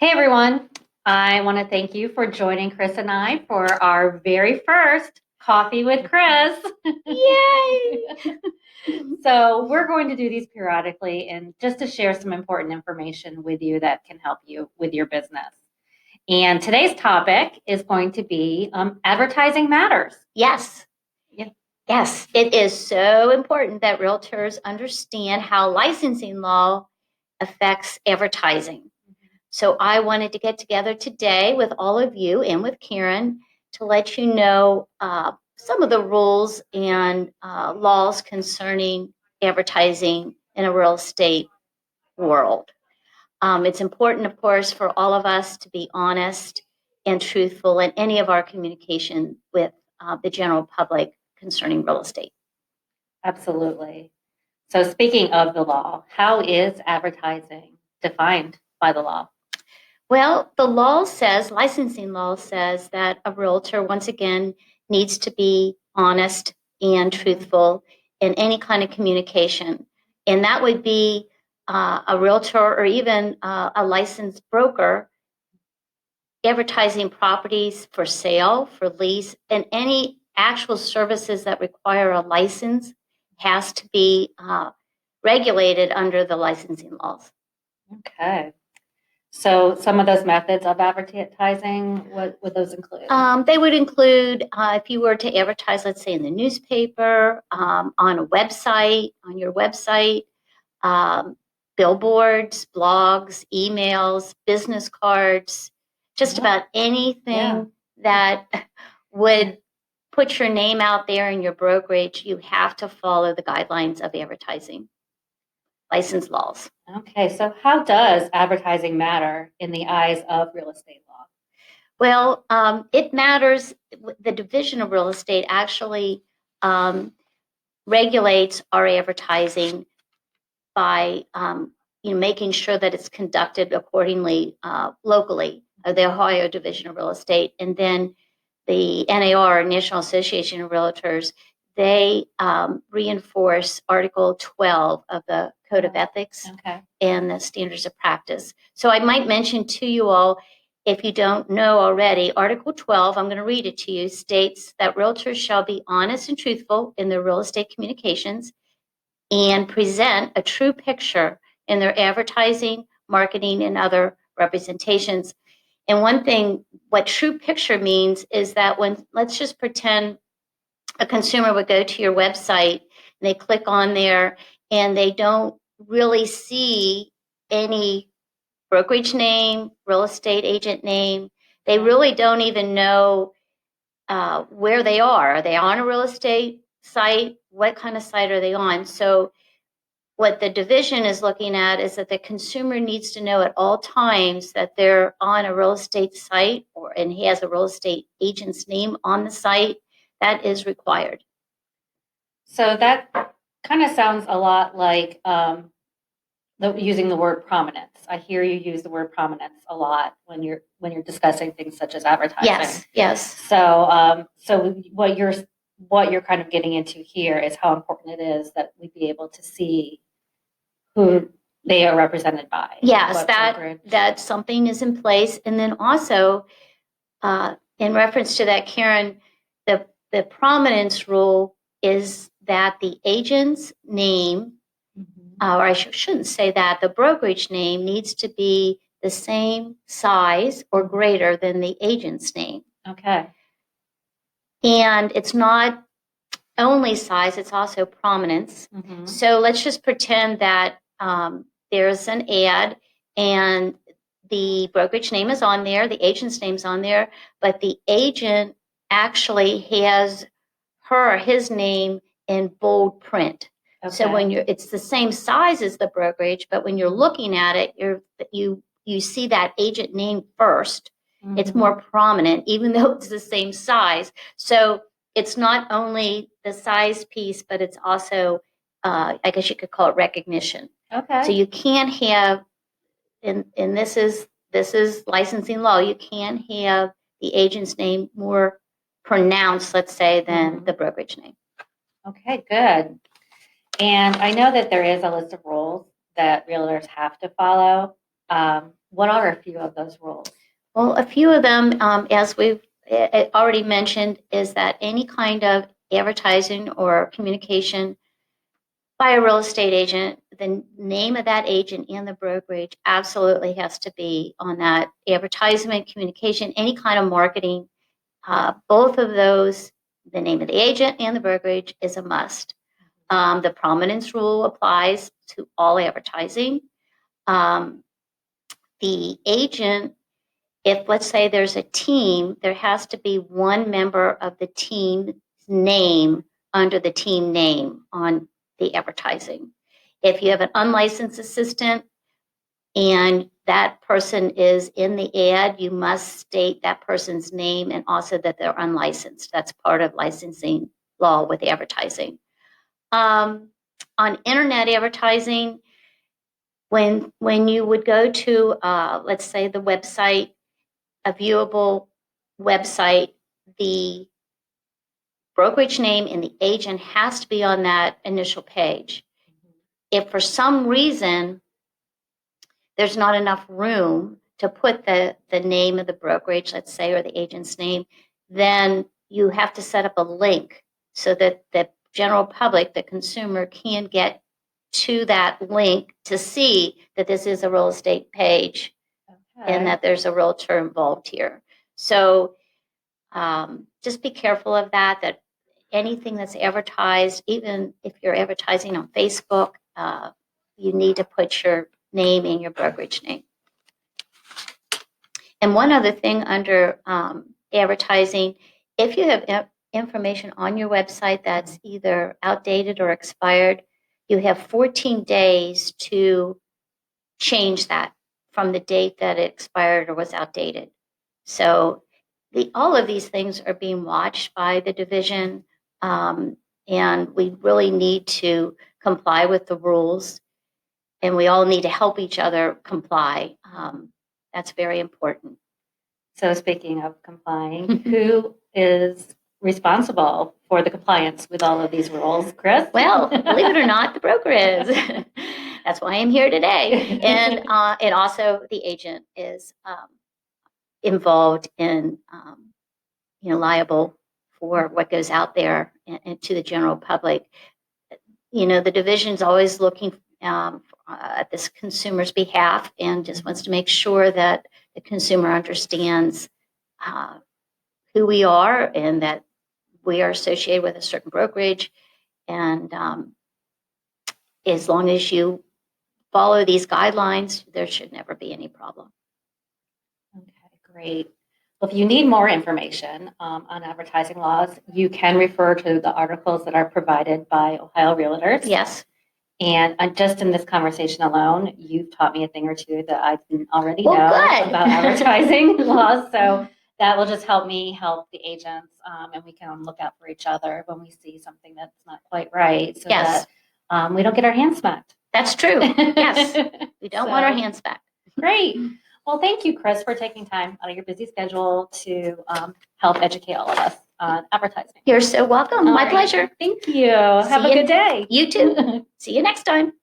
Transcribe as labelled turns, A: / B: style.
A: Hey everyone, I want to thank you for joining Chris and I for our very first Coffee with Chris.
B: Yay!
A: So, we're going to do these periodically and just to share some important information with you that can help you with your business. And today's topic is going to be advertising matters.
B: Yes.
A: Yeah.
B: Yes, it is so important that realtors understand how licensing law affects advertising. So I wanted to get together today with all of you and with Karen to let you know some of the rules and laws concerning advertising in a real estate world. It's important, of course, for all of us to be honest and truthful in any of our communication with the general public concerning real estate.
A: Absolutely. So, speaking of the law, how is advertising defined by the law?
B: Well, licensing law says that a realtor, once again, needs to be honest and truthful in any kind of communication. And that would be a realtor or even a licensed broker advertising properties for sale, for lease, and any actual services that require a license has to be regulated under the licensing laws.
A: Okay. So some of those methods of advertising, what would those include?
B: They would include if you were to advertise, let's say in the newspaper, on a website, on your website, billboards, blogs, emails, business cards, just about anything that would put your name out there in your brokerage. You have to follow the guidelines of advertising license laws.
A: Okay, so how does advertising matter in the eyes of real estate law?
B: Well, it matters. The Division of Real Estate actually regulates our advertising by making sure that it's conducted accordingly locally, the Ohio Division of Real Estate, and then the NAR, National Association of Realtors. They reinforce Article 12 of the Code of Ethics and the Standards of Practice. So I might mention to you all, if you don't know already, Article 12, I'm going to read it to you, states that realtors shall be honest and truthful in their real estate communications and present a true picture in their advertising, marketing, and other representations. And one thing, what true picture means is that let's just pretend a consumer would go to your website and they click on there and they don't really see any brokerage name, real estate agent name. They really don't even know where they are. Are they on a real estate site? What kind of site are they on? So what the division is looking at is that the consumer needs to know at all times that they're on a real estate site and he has a real estate agent's name on the site. That is required.
A: So that kind of sounds a lot like using the word prominence. I hear you use the word prominence a lot when you're discussing things such as advertising.
B: Yes.
A: So what you're kind of getting into here is how important it is that we be able to see who they are represented by.
B: Yes, that something is in place. And then also, in reference to that, Karen, the prominence rule is that the agent's name, or I shouldn't say that, the brokerage name needs to be the same size or greater than the agent's name.
A: Okay.
B: And it's not only size, it's also prominence.
A: Mm-hmm.
B: So let's just pretend that there's an ad and the brokerage name is on there, the agent's name's on there, but the agent actually has her or his name in bold print. Okay. So when it's the same size as the brokerage, but when you're looking at it, you see that agent name first. Mm-hmm. It's more prominent, even though it's the same size. So it's not only the size piece, but it's also, I guess you could call it recognition.
A: Okay.
B: So you can't have, and this is licensing law, you can't have the agent's name more pronounced, let's say, than the brokerage name.
A: Okay, good. And I know that there is a list of rules that realtors have to follow. What are a few of those rules?
B: Well, a few of them, as we've already mentioned, is that any kind of advertising or communication by a real estate agent, the name of that agent and the brokerage absolutely has to be on that advertisement, communication, any kind of marketing. Both of those, the name of the agent and the brokerage, is a must. The prominence rule applies to all advertising. The agent, if let's say there's a team, there has to be one member of the team's name under the team name on the advertising. If you have an unlicensed assistant and that person is in the ad, you must state that person's name and also that they're unlicensed. That's part of licensing law with advertising. On internet advertising, when you would go to, let's say, the website, a viewable website, the brokerage name and the agent has to be on that initial page. If for some reason there's not enough room to put the name of the brokerage, let's say, or the agent's name, then you have to set up a link so that the general public, the consumer, can get to that link to see that this is a real estate page and that there's a realtor involved here. So just be careful of that anything that's advertised, even if you're advertising on Facebook, you need to put your name and your brokerage name. And one other thing under advertising, if you have information on your website that's either outdated or expired, you have 14 days to change that from the date that it expired or was outdated. So all of these things are being watched by the division, and we really need to comply with the rules, and we all need to help each other comply. That's very important.
A: So speaking of complying, who is responsible for the compliance with all of these rules, Chris?
B: Well, believe it or not, the broker is. That's why I'm here today. And also the agent is involved in, liable for what goes out there and to the general public. The division's always looking at this consumer's behalf and just wants to make sure that the consumer understands who we are and that we are associated with a certain brokerage. And as long as you follow these guidelines, there should never be any problem.
A: Okay, great. Well, if you need more information on advertising laws, you can refer to the articles that are provided by Ohio Realtors.
B: Yes.
A: And just in this conversation alone, you've taught me a thing or two that I didn't already know
B: good.
A: about advertising laws. So that will just help me help the agents, and we can look out for each other when we see something that's not quite right, so
B: Yes.
A: that we don't get our hands smacked.
B: That's true. Yes. We don't want our hands back.
A: Great. Well, thank you, Chris, for taking time out of your busy schedule to help educate all of us on advertising.
B: You're so welcome. My pleasure.
A: Thank you. Have a good day.
B: You too. See you next time.